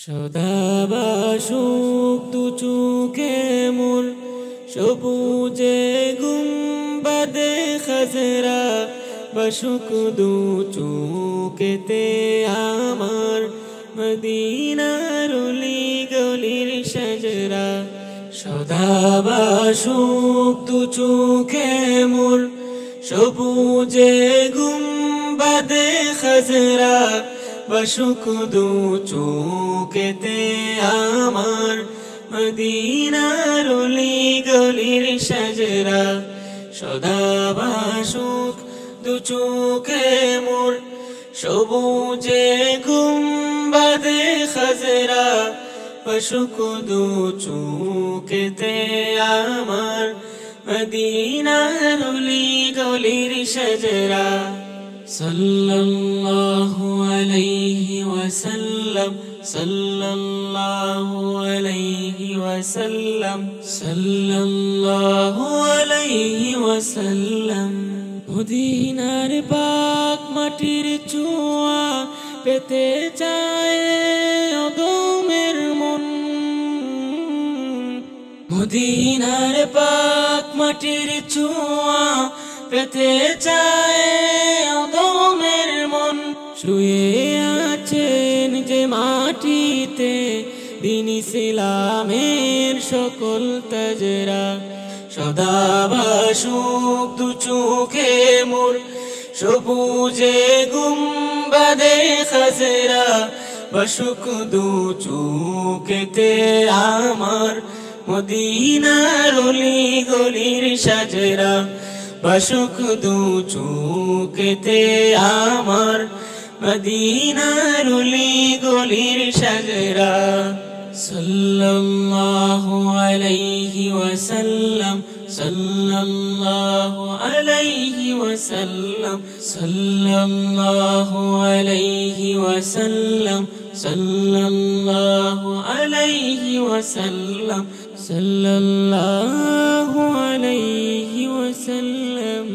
সদাবাসুক দু চোখে মোর সবুজে গুম্বাদে খাজরা বাসুক দু চোখেতে আমার মদিনার অলি গলির সাজরা। সদাবাসুক দু চোখে মোর সবুজে গুম্বাদে খাজরা বাসুক দু চোখেতে আমার মদিনার অলি গলির সাজরা। সদাবাসুক দু চোখে মোর সবুজে গুম্বাদে খাজরা বাসুক দু চোখেতে আমার মদিনার অলি গলির সাজরা। সাল্লাল্লাহু আলাইহি ওয়াসাল্লাম সাল্লাল্লাহু আলাইহি ওয়াসাল্লাম সাল্লাল্লাহু আলাইহি ওয়াসাল্লাম। মদিনার পাক মাটির ছোঁয়া পেতে চায় অদমের মন, মদিনার পাক মাটির ছোঁয়া পেতে চায় অদমের মন। শুয়ে আছেন যে মাটিতে দ্বীন ইসলামের সকল তাজরা। সদাবাসুক দু চোখে মোর সবুজে গুম্বাদে খাজরা বাসুক দু চোখেতে আমার মদিনার অলি গলির সাজরা। বাসুক দু চোখেতে আমার মদিনার অলি গলির সাজরা। সাল্লাল্লাহু আলাইহি ওয়াসাল্লাম সাল্লাল্লাহু আলাইহি ওয়াসাল্লাম সাল্লাল্লাহু আলাইহি ওয়াসাল্লাম সাল্লাল্লাহু আলাইহি ওয়াসাল্লাম সাল্লাল্লাহু আলাইহি ওয়াসাল্লাম।